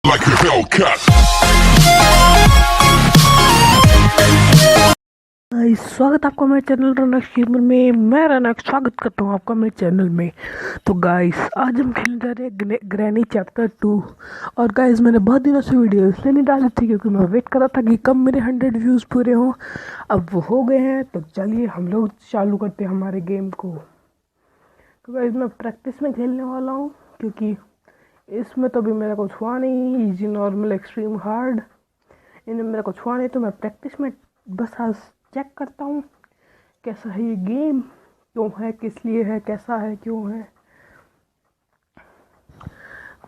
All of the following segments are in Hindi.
like a Hellcat. स्वागत है आपका मेरे चैनल रनक गेमर में। मैं रनक स्वागत करता हूँ आपका मेरे चैनल में। तो गाइस आज हम खेलने जा रहे हैं ग्रैनी चैप्टर 2। और गाइस मैंने बहुत दिनों से वीडियो इसलिए नहीं डाली थी क्योंकि मैं वेट कर रहा था कि कब मेरे 100 व्यूज़ पूरे हों। अब वो हो गए हैं, तो चलिए हम लोग चालू करते हैं हमारे गेम को। तो गाइस मैं प्रैक्टिस में खेलने वाला हूँ क्योंकि इसमें तो अभी मेरा कुछ हुआ नहीं। इजी, नॉर्मल, एक्सट्रीम, हार्ड, इनमें मेरा कुछ हुआ नहीं। तो मैं प्रैक्टिस में बस आज चेक करता हूँ कैसा है ये गेम, क्यों है, किस लिए है, कैसा है, क्यों है।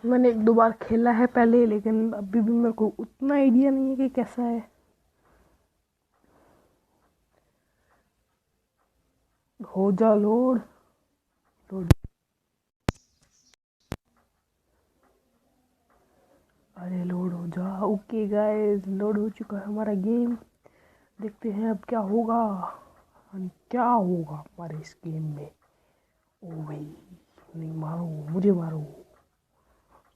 मैंने एक दो बार खेला है पहले, लेकिन अभी भी मेरे को उतना आइडिया नहीं है कि कैसा है। हो जा लोड लोड। अरे लोड हो जा। ओके गाइस, लोड हो चुका है हमारा गेम। देखते हैं अब क्या होगा, क्या होगा हमारे इस गेम में। ओ भाई, नहीं मारो मुझे, मारो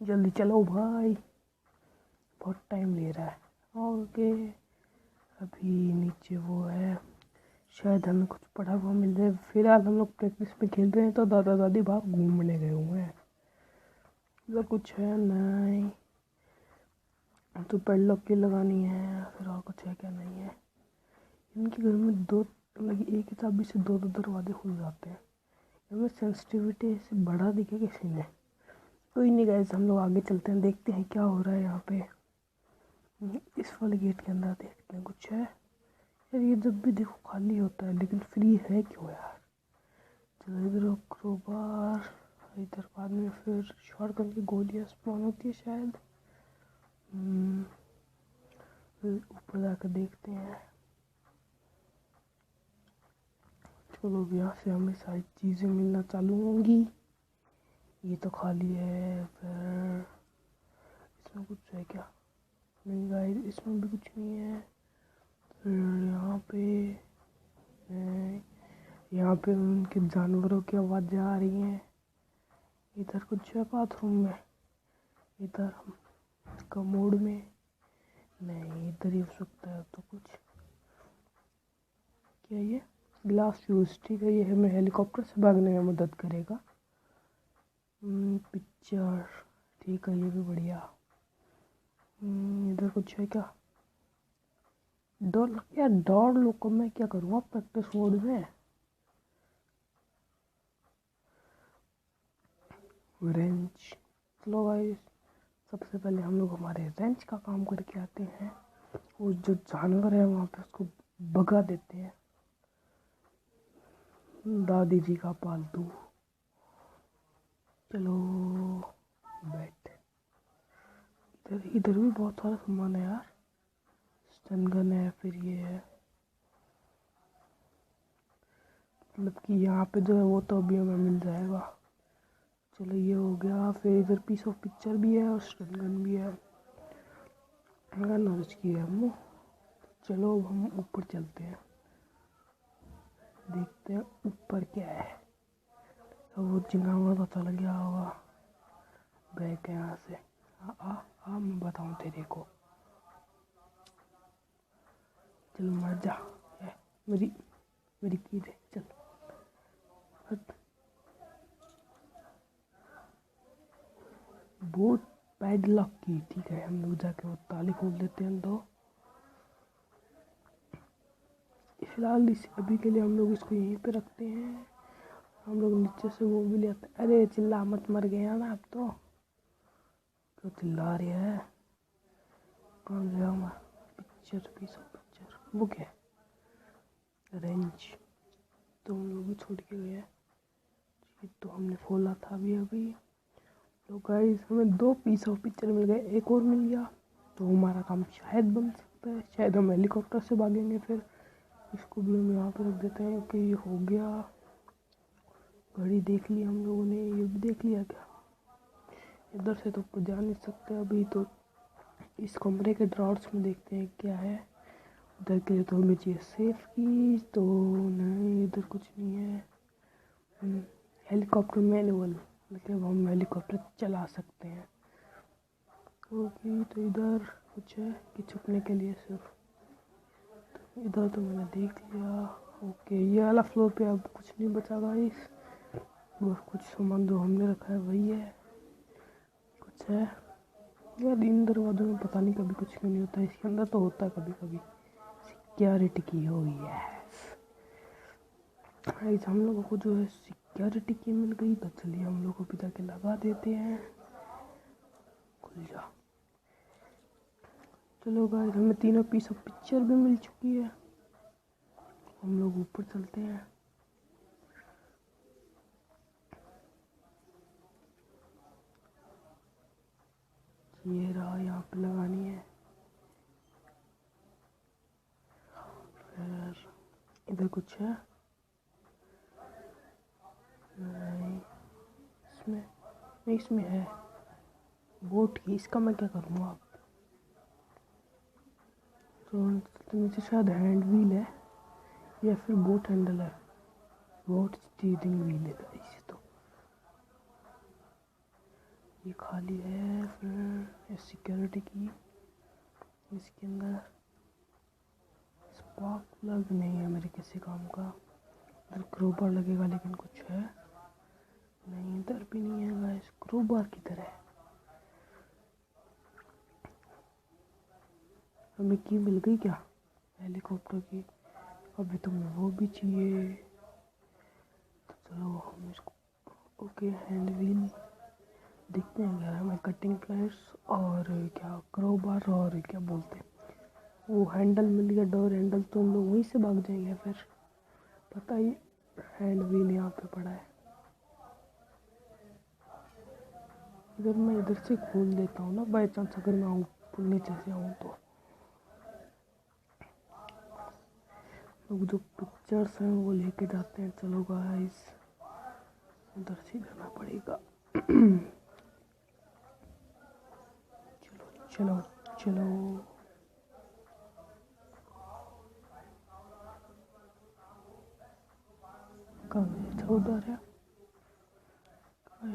जल्दी, चलो भाई, बहुत टाइम ले रहा है। ओके, अभी नीचे वो है, शायद हमें कुछ पड़ा हुआ मिल जाए। फिलहाल हम लोग प्रैक्टिस में खेल रहे हैं, तो दादा दादी बाहर घूमने गए हुए हैं। मतलब कुछ है नहीं, तो पेडलॉक की लगानी है, फिर और कुछ है क्या, नहीं है। इनके घर में दो, मतलब एक ही चाबी से दो दो दरवाजे खुल जाते हैं। हमें सेंसिटिविटी से बढ़ा दी क्या किसी ने। कोई नहीं गाइस, हम लोग आगे चलते हैं, देखते हैं क्या हो रहा है यहाँ पे। इस वाले गेट के अंदर देखते हैं कुछ है यार। ये जब भी देखो खाली होता है, लेकिन फ्री है क्यों यार। चलो इधर क्रोबार, इधर बाद में फिर शॉटगन की गोलियां स्पॉन होती है शायद। फिर ऊपर जाकर देखते हैं। चलो यहाँ से हमें सारी चीज़ें मिलना चालू होंगी। ये तो खाली है, फिर इसमें कुछ है क्या, नहीं गाइस इसमें भी कुछ नहीं है। फिर यहाँ पे उनके जानवरों की आवाज़ें आ रही हैं। इधर कुछ है बाथरूम में, इधर कमोड में नहीं, इधर ही हो सकता है। तो कुछ क्या, ये ग्लास फ्यूज, ठीक है, ये हमें हेलीकॉप्टर से भागने में मदद करेगा। पिक्चर, ठीक है, ये भी बढ़िया। इधर कुछ है क्या, डोर यार, डोर लो को मैं क्या करूँगा प्रैक्टिस मोड में। रेंच, चलो गाइस सबसे पहले हम लोग हमारे रेंच का काम करके आते हैं। वो जो जानवर है वहाँ पे उसको भगा देते हैं, दादी जी का पालतू। चलो बैठ, इधर इधर भी बहुत सारा सामान है यार। स्टन गन है, फिर ये है, मतलब कि यहाँ पे जो है वो तो अभी हमें मिल जाएगा। चलो ये हो गया, फिर इधर पीस ऑफ पिक्चर भी है और स्टन गन भी है, नॉलेज की है हम। चलो अब हम ऊपर चलते हैं, देखते हैं ऊपर क्या है। अब वो चिंगा हुआ पता लग गया होगा। बैग है यहाँ से, आ मैं बताऊँ तेरे को। चल मर जा, मेरी मेरी की दे, चल हट। वो पैडलॉक की, ठीक है, हम लोग जाके वो ताली खोल देते हैं। तो फिलहाल इस अभी के लिए हम लोग इसको यहीं पे रखते हैं। हम लोग नीचे से वो भी ले आते हैं। अरे चिल्ला मत, मर गया ना अब तो, क्यों चिल्ला रही है। कौन गया हमारा पिक्चर, पीस ऑफ पिक्चर, वो क्या है, रेंज तो हम लोग भी छोड़ के गए हैं। ये तो हमने खोला था अभी अभी। तो गाइस हमें दो पीस ऑफ पिक्चर मिल गए, एक और मिल गया तो हमारा काम शायद बन सकता है। शायद हम हेलीकॉप्टर से भागेंगे, फिर इसको भी हम यहाँ पर रख देते हैं कि ये हो गया। घड़ी देख ली हम लोगों ने, ये भी देख लिया क्या। इधर से तो ऊपर जा नहीं सकते अभी, तो इस कमरे के ड्रॉर्स में देखते हैं क्या है। उधर के लिए तो हमें चाहिए सेफ की, तो नहीं इधर कुछ नहीं है। हेलीकॉप्टर मैनुअल, मतलब हम हेलीकॉप्टर चला सकते हैं। ओके, तो इधर कुछ है कि छुपने के लिए सिर्फ, तो इधर तो मैंने देख लिया। ओके, ये वाला फ्लोर पे अब कुछ नहीं बचा गाइस, बस कुछ सामान जो हमने रखा है वही है। कुछ है यार इन दरवाज़ों में, पता नहीं कभी कुछ क्यों नहीं होता, इसके अंदर तो होता है कभी कभी। सिक्योरिटी की हो, यस गाइस, हम लोगों को जो है सिक्योरिटी की मिल गई, तो चलिए हम लोग को भी जाके लगा देते हैं। खुल जा। चलो गाइस, हमें तीनों पीस ऑफ पिक्चर भी मिल चुकी है। हम लोग ऊपर चलते हैं। ये रहा, यहाँ पे लगानी है। फिर इधर कुछ है नहीं, इसमें नहीं, इसमें है बोट की, इसका मैं क्या करूँगा अब। तो नीचे शायद हैंड व्हील है या फिर बोट हैंडल है, बोट स्टीयरिंग व्हील है गाइस। तो ये खाली है। फिर सिक्योरिटी की, इसके अंदर स्पार्क प्लग नहीं है मेरे किसी काम का। इधर क्रोबार लगेगा लेकिन कुछ है नहीं, इधर भी नहीं है गाइस। क्रोबार किधर है? हमें की मिल गई क्या हेलीकॉप्टर की? अभी तो वो भी चाहिए। तो चलो हम इसको, ओके हैंड व्हील देखते हैं क्या हमें। कटिंग प्लायर्स और क्या क्रोबार और क्या बोलते हैं वो हैंडल मिल गया, डोर हैंडल, तो हम लोग वहीं से भाग जाएंगे। फिर पता ही हैंड व्हील यहाँ पे पड़ा है। अगर मैं इधर से खोल देता हूँ ना बाई चांस, अगर मैं ऊपर नीचे से आऊँ तो लोग जो पिक्चर्स हैं वो लेके जाते हैं। चलो गाइस, उधर से जाना पड़ेगा। चलो चलो चलो। कहाँ उधर है?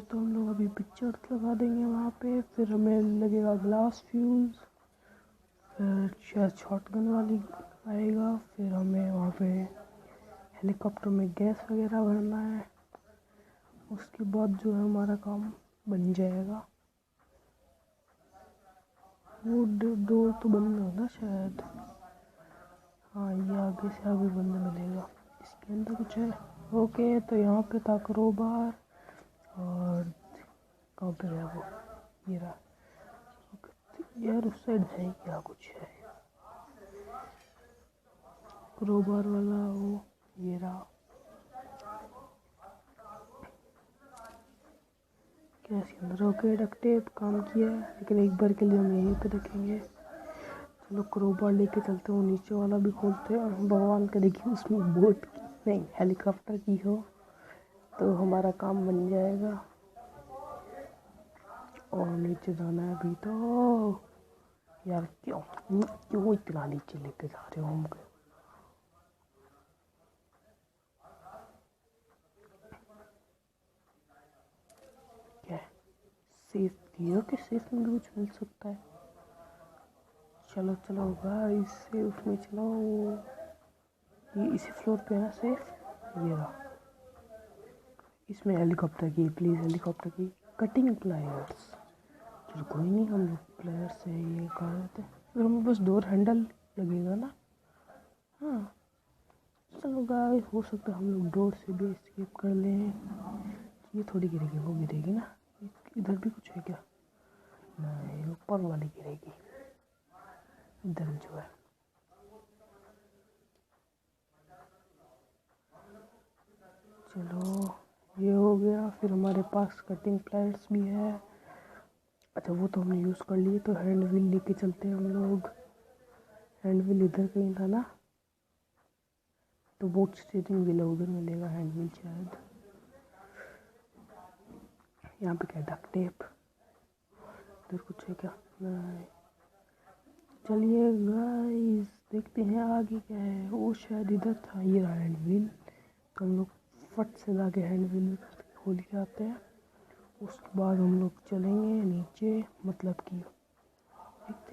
तो हम लोग अभी पिक्चर्स लगा देंगे वहाँ पे। फिर हमें लगेगा ग्लास फ्यूज, फिर शायद शॉटगन वाली आएगा। फिर हमें वहाँ पे हेलीकॉप्टर में गैस वगैरह भरना है। उसके बाद जो है हमारा काम बन जाएगा। वो डोर तो बंद होगा शायद। हाँ, ये आगे से आगे बंद मिलेगा। इसके अंदर कुछ है। ओके, तो यहाँ पे था क्रोबार और कहाँ पे गया वो, ये रहा। यार उस साइड है क्या कुछ है? क्रोबार वाला वो, ये रहा। क्या इसके अंदर? ओके, डक्ट टेप काम किया है, लेकिन एक बार के लिए हम यहीं पे रखेंगे। चलो क्रोबार लेके चलते हो, नीचे वाला भी खोलते हैं। भगवान करे कि उसमें बोट की नहीं, हेलीकॉप्टर की हो तो हमारा काम बन जाएगा। और नीचे जाना है अभी तो। यार क्यों क्यों इतना नीचे लेके जा रहे हो हमको? क्या है? सेफ दियो कि सेफ में भी कुछ मिल सकता है। चलो चलो गाइस, सेफ में चलो। ये इसी फ्लोर पे है सेफ, ये रहा। इसमें हेलीकॉप्टर की, प्लीज़ हेलीकॉप्टर की। कटिंग प्लायर्स, चलो कोई नहीं, हम लोग प्लेयर से ये कर देते हैं। फिर हमें बस डोर हैंडल लगेगा ना। हाँ चलो गाइस, हो सकता है हम लोग डोर से भी एस्केप कर लें। ये थोड़ी गिरेगी, वो गिरेगी ना। इधर भी कुछ है क्या? नहीं, ऊपर वाली गिरेगी। इधर जो है, चलो ये हो गया। फिर हमारे पास कटिंग प्लायर्स भी है। अच्छा, वो तो हमने यूज़ कर लिए। तो हैंड व्हील लेके चलते हैं हम लोग। हैंड व्हील इधर कहीं था ना, तो बोट स्टीयरिंग व्हील उधर मिलेगा हैंड व्हील शायद। यहाँ पे क्या, डक्ट टेप? इधर कुछ है क्या? नहीं। चलिए गाइस, देखते हैं आगे क्या है। वो शायद इधर था, ये रहा हैंड व्हील। तो हम लोग फट से जाके हैंड व्हील खोल के आते हैं। उसके बाद हम लोग चलेंगे नीचे, मतलब कि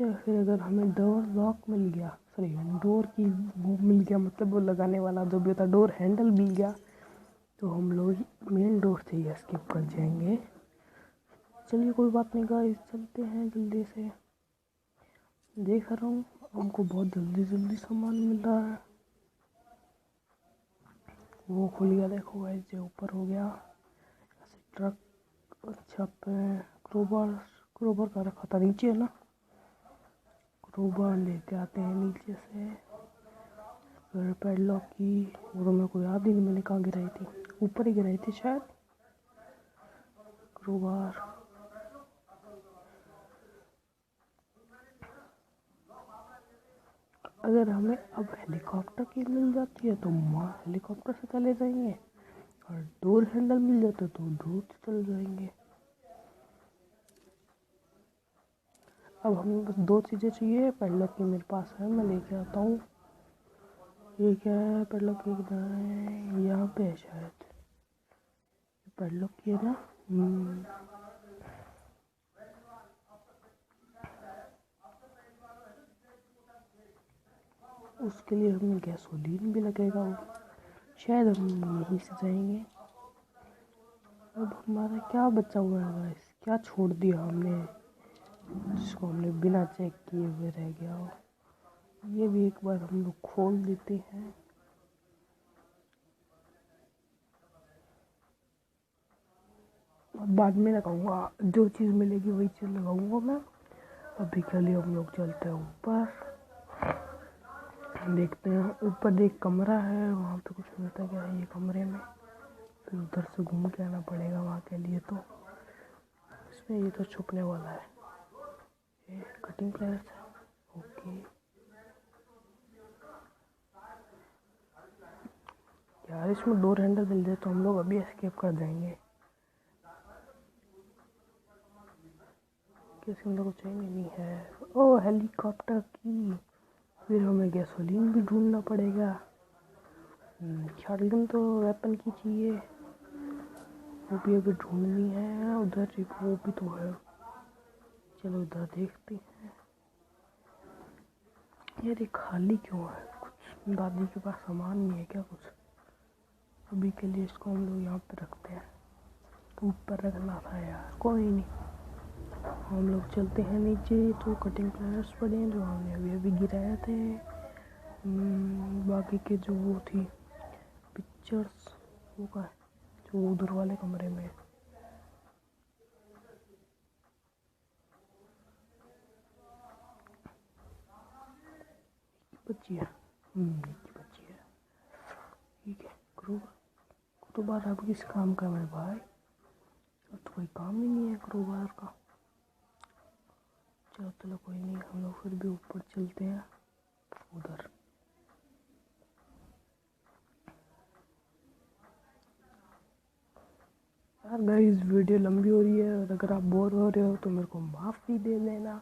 है। फिर अगर हमें डोर लॉक मिल गया, सॉरी डोर की वो मिल गया, मतलब वो लगाने वाला जो भी होता है, डोर हैंडल मिल गया, तो हम लोग मेन डोर से ही एस्केप कर जाएंगे। चलिए कोई बात नहीं गाइस, चलते हैं जल्दी से। देख रहा हूँ हमको बहुत जल्दी जल्दी सामान मिल रहा है। वो खुल गया, देखो गाइस, जो ऊपर हो गया ऐसे ट्रक। अच्छा पे क्रोबार, क्रोबार का रखा था नीचे है ना, क्रोबार लेके आते हैं नीचे से। फिर पैडलॉक की, वो तो मेरे को याद ही नहीं मैंने कहाँ गिराई थी, ऊपर ही गिराई थी शायद। क्रोबार, अगर हमें अब हेलीकॉप्टर की मिल जाती है तो वहाँ हेलीकॉप्टर से चले जाएंगे, और डोर हैंडल मिल जाता है तो डोर से चले जाएंगे। अब हमें बस दो चीज़ें चाहिए। पैडलॉक की मेरे पास है, मैं लेके आता हूँ। ये क्या है, पैडलॉक की किधर है, यहाँ पे है शायद। पैडलॉक की है ना। उसके लिए हमें गैसोलीन भी लगेगा, शायद हम यहीं से जाएंगे। अब हमारा क्या बचा हुआ है गाइस, क्या छोड़ दिया हमने जिसको हमने बिना चेक किए हुए रह गया हो। ये भी एक बार हम लोग खोल देते हैं। अब बाद में लगाऊंगा, जो चीज़ मिलेगी वही चीज़ लगाऊंगा मैं। अभी के लिए हम लोग चलते हैं ऊपर, देखते हैं। ऊपर एक कमरा है, वहाँ पे कुछ मिलता क्या है ये कमरे में। फिर उधर से घूम के आना पड़ेगा वहाँ के लिए। तो इसमें ये तो छुपने वाला है, ये कटिंग प्लेयर्स है। ओके यार, इसमें डोर हैंडल मिल जाए तो हम लोग अभी एस्केप कर जाएंगे। किसी हम लोग को चाहिए नहीं है। ओ हेलीकॉप्टर की, फिर हमें गैसोलीन भी ढूंढना पड़ेगा। शॉटगन तो वेपन की चाहिए, वो भी अभी ढूंढनी है। उधर वो भी तो है, चलो उधर देखते हैं। यार ये खाली क्यों है, कुछ दादी के पास सामान नहीं है क्या कुछ। अभी के लिए इसको हम लोग यहाँ पे रखते हैं, ऊपर रखना था यार, कोई नहीं। हम लोग चलते हैं नीचे। तो कटिंग प्लायर्स पड़े हैं जो हमने अभी अभी गिराए थे। बाकी के जो वो थी पिक्चर्स, वो का जो उधर वाले कमरे में। बच्ची है, बच्ची है, ठीक है। क्रोबार अब किस काम का मेरे भाई, अब तो कोई काम ही नहीं है क्रोबार का। चलो कोई नहीं, हम लोग फिर भी ऊपर चलते हैं उधर। यार गाइस वीडियो लंबी हो रही है, और अगर आप बोर हो रहे हो तो मेरे को माफ़ी दे देना,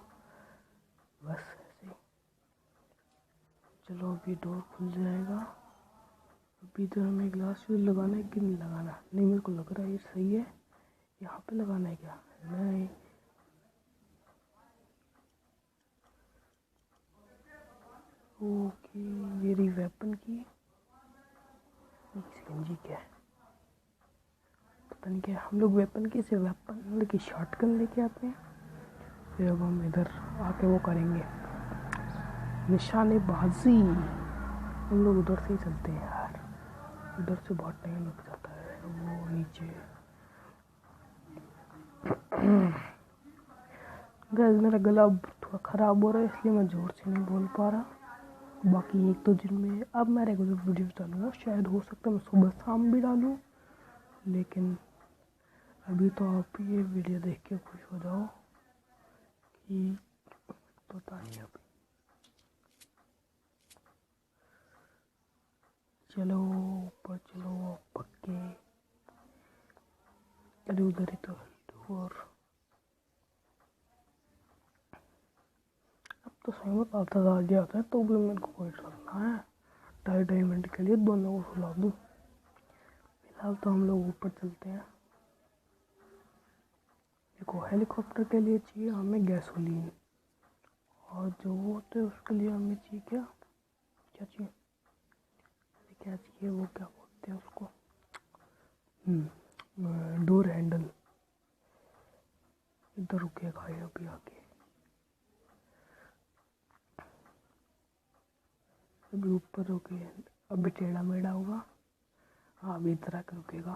बस ऐसे ही। चलो अभी डोर खुल जाएगा। अभी इधर हमें ग्लास भी लगाना है कि नहीं लगाना, नहीं मेरे को लग रहा है ये सही है। यहाँ पे लगाना है क्या, नहीं। ओके, ये रही वेपन की सिकंजी। क्या है पता नहीं क्या, हम लोग वेपन की से वेपन लेके शॉटगन लेके आते हैं। फिर अब हम इधर आके वो करेंगे निशानेबाजी। हम लोग उधर से ही चलते हैं यार, उधर से बहुत टाइम लग जाता है। वो नीचे गैस, मेरा गला थोड़ा ख़राब हो रहा है इसलिए मैं ज़ोर से नहीं बोल पा रहा। बाकी एक दो दिन में अब मैं रेगुलर वीडियो डालूँगा, शायद हो सकता है मैं सुबह शाम भी डालूँ। लेकिन अभी तो आप ये वीडियो देख के खुश हो जाओ कि पता नहीं। अभी चलो ऊपर चलो पक्के, अरे उधर ही तो। और अब तो सही में आता आ गया था, तो भी मेरे को कोई करना है 2.5 मिनट के लिए दोनों को सुला दूँ। फिलहाल तो हम लोग ऊपर चलते हैं। देखो हेलीकॉप्टर के लिए चाहिए हमें गैसोलीन, जो होते हैं उसके लिए हमें चाहिए क्या क्या चाहिए क्या चाहिए, वो क्या बोलते हैं उसको, डोर हैंडल। इधर रुकेगा ये अभी आके, अभी ऊपर रुके, अभी टेढ़ा मेढ़ा होगा। हाँ अभी इधर आके रुकेगा।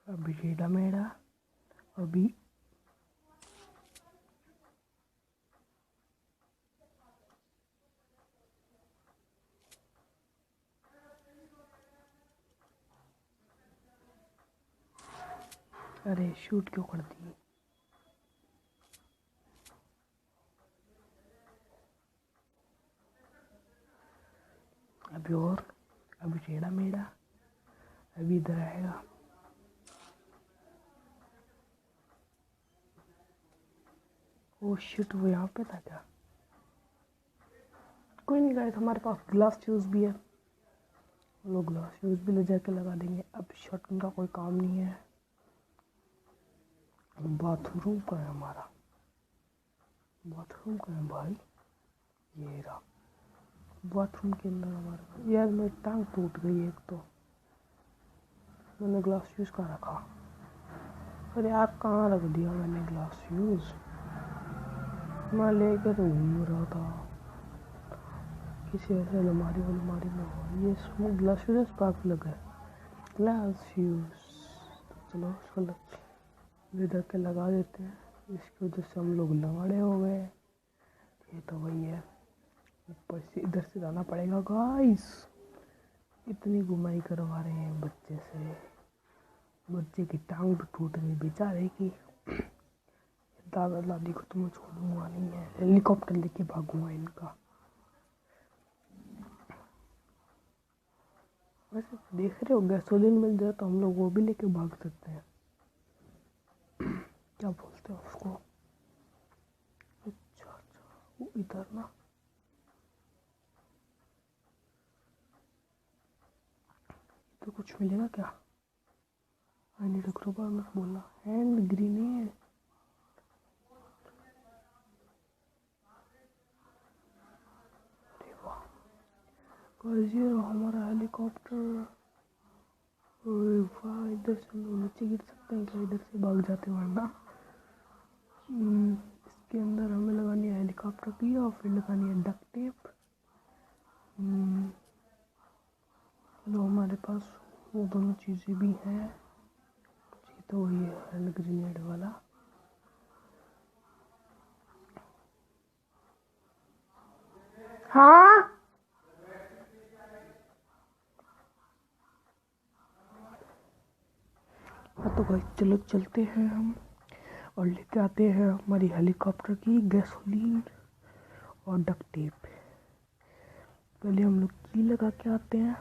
अभी टेढ़ा मेढ़ा, अभी अरे शूट क्यों कर दी। अभी और, अभी टेढ़ा मेढ़ा, अभी इधर आएगा। ओ शिट, वो यहाँ पे था क्या। कोई नहीं गाइस, हमारे पास ग्लास शूज़ भी है, वो ग्लास शूज़ भी ले जाके लगा देंगे। अब शॉटगन का कोई काम नहीं है। बाथरूम का है हमारा, बाथरूम का है भाई, ये रहा बाथरूम के अंदर हमारा। यार मेरी टांग टूट गई एक तो, मैंने ग्लास शूज़ का रखा। अरे यार कहाँ रख दिया मैंने ग्लास शूज़, मैं लेकर तो घूम रहा था किसी ऐसे अलमारी में हो। ये स्मोक ग्लास शूज़ स्पार्क लगा है, ग्लास शूज़। चलो उसको इधर के लगा देते हैं, इसकी वजह से हम लोग लंगड़े हो गए। ये तो वही है, ऊपर से इधर से जाना पड़ेगा गाइस। इतनी घुमाई करवा रहे हैं बच्चे से, बच्चे की टांग भी टूट गई बेचारे की। दादा दादी को तो मैं छोड़ूंगा नहीं है, हेलीकॉप्टर लेके भागूंगा इनका। वैसे देख रहे हो गैसोलीन मिल जाए तो हम लोग वो भी लेके भाग सकते हैं। क्या बोलते हैं उसको। अच्छा वो इधर ना, तो कुछ मिलेगा क्या। आई नीड अ क्रोबार मत बोलना, हैंड ग्रेनेड। अरे वाह गाइस, ये हमारा हेलीकॉप्टर। वाह, इधर से हम लोग नीचे गिर सकते हैं क्या, इधर से भाग जाते वरना। इसके अंदर हमें लगानी है हेलीकॉप्टर की, और फिर लगानी है डक्ट टेप। चलो हमारे पास वो दोनों चीज़ें भी हैं। ये तो वही है हैंड ग्रेनेड वाला। हाँ हाँ, तो भाई चलो चलते हैं हम और लेके आते हैं हमारी हेलीकॉप्टर की गैसोलीन और डक्ट टेप। पहले हम लोग की लगा के आते हैं।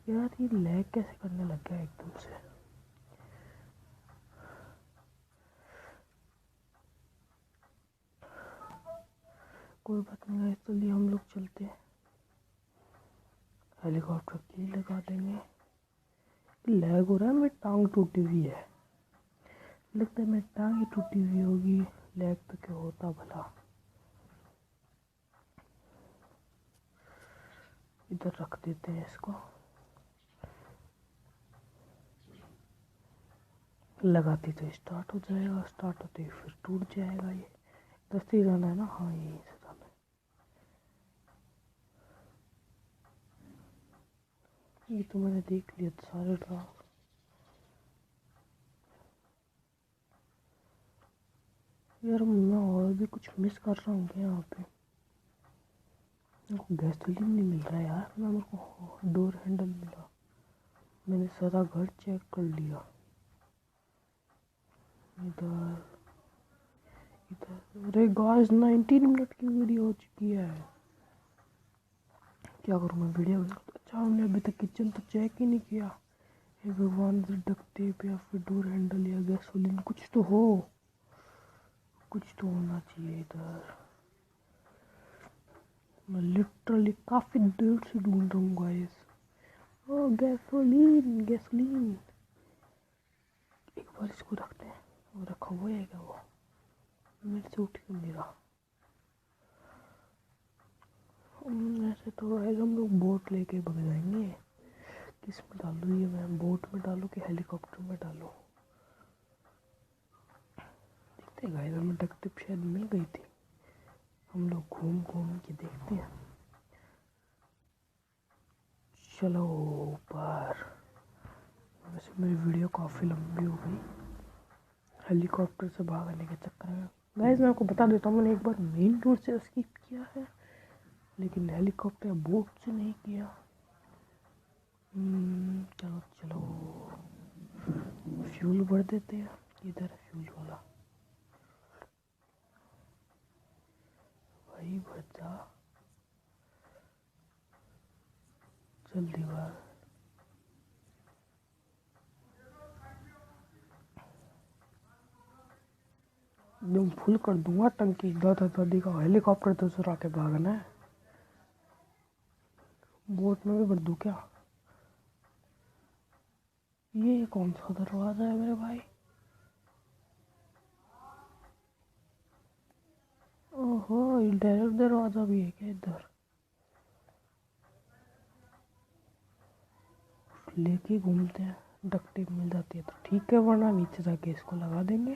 यार ये लैग कैसे करने लग गया एकदम से। कोई बात नहीं, चलिए हम लोग चलते हैं, हेलीकॉप्टर की लगा देंगे। लैग हो रहा है, मेरी टांग टूटी हुई है, लगता है मेरी टांग ही टूटी हुई होगी। लैग तो क्या होता भला। इधर रख देते हैं इसको, लगाते तो स्टार्ट हो जाएगा, स्टार्ट होते ही फिर टूट जाएगा। ये इधर से जाना है ना, हाँ यही से जाना है। ये तो मैंने देख लिया सारे ड्राफ्ट। यार मैं और भी कुछ मिस कर रहा हूँ क्या यहाँ पे। मेरे को गैसोलीन नहीं मिल रहा है यार, ना मेरे को डोर हैंडल मिला। मैंने सारा घर चेक कर लिया, इधर इधर। अरे गाइस 19 मिनट की वीडियो हो चुकी है, क्या करूँ मैं वीडियो। अच्छा हमने अभी तक किचन तो चेक ही नहीं किया। हे भगवान, डक्ट टेप या फिर डोर हैंडल या गैसोलीन कुछ तो हो, कुछ तो होना चाहिए इधर। मैं लिटरली काफ़ी देर से ढूंढ रहा हूँ गाइस। ओ गैसोलीन गैसोलीन, एक बार इसको रखते हैं। वो है क्या? वो मेरे से उठ क्यों नहीं रहा? ऐसे तो गाइस हम लोग बोट लेके भाग जाएंगे। किस में डालूँ ये? मैं बोट में डालूँ कि हेलीकॉप्टर में डालूँ? देखते हैं गाइस, हमें डक टिप शायद मिल गई थी। हम लोग घूम घूम के देखते हैं। चलो ऊपर। वैसे मेरी वीडियो काफ़ी लंबी हो गई हेलीकॉप्टर से भागने के चक्कर में। गाइस मैं आपको बता देता हूँ, मैंने एक बार मेन रोड से स्किप किया है लेकिन हेलीकॉप्टर बोट से नहीं किया। चलो चलो फ्यूल भर देते हैं। इधर फ्यूल वाला भाई भर जा जल्दी भर। एकदम फुल कर दूंगा टंकी। दादा दादी का हेलीकॉप्टर तो चुरा के भागना है। बोट में भी भर दूं क्या? ये कौन सा दरवाजा है मेरे भाई? ओहो डायरेक्ट दरवाजा भी है क्या इधर? लेके घूमते हैं। डक्ट टेप मिल जाती है तो ठीक है, वरना नीचे जाके इसको लगा देंगे।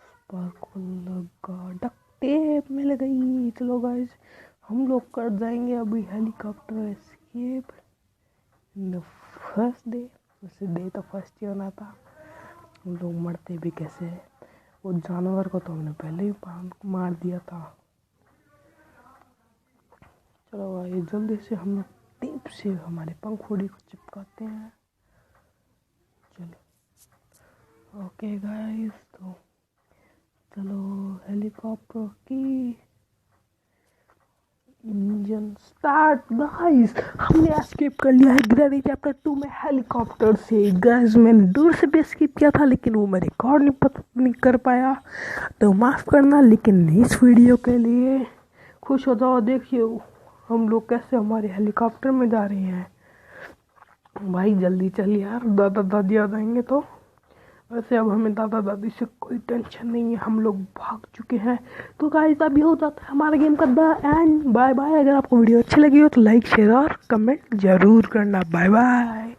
स्पार्कल लगा, डक्ट टेप मिल गई। चलो गाइस हम लोग कर जाएंगे अभी helicopter escape in first day. वैसे डे तो फर्स्ट ही होना था। हम लोग मरते भी कैसे है? वो जानवर को तो हमने पहले ही मार दिया था। चलो भाई जल्दी से हम लोग टेप से हमारे पंखुड़ी को चिपकाते हैं। चलो ओके गाइस, तो चलो हेलीकॉप्टर की इंजन स्टार्ट। गाइस हमने एस्केप कर लिया है ग्रैनी चैप्टर 2 में हेलीकॉप्टर से। गाइस मैंने दूर से भी एस्केप किया था लेकिन वो मैं रिकॉर्ड नहीं कर पाया, तो माफ़ करना। लेकिन इस वीडियो के लिए खुश हो जाओ। देखिए हम लोग कैसे हमारे हेलीकॉप्टर में जा रहे हैं। भाई जल्दी चल यार, दादा दादी आ जाएंगे तो। वैसे अब हमें दादा दादी से कोई टेंशन नहीं है, हम लोग भाग चुके हैं। तो गाइस अभी हो जाता है हमारे गेम का द एंड। Bye bye. अगर आपको वीडियो अच्छी लगी हो तो लाइक शेयर और कमेंट जरूर करना। Bye bye.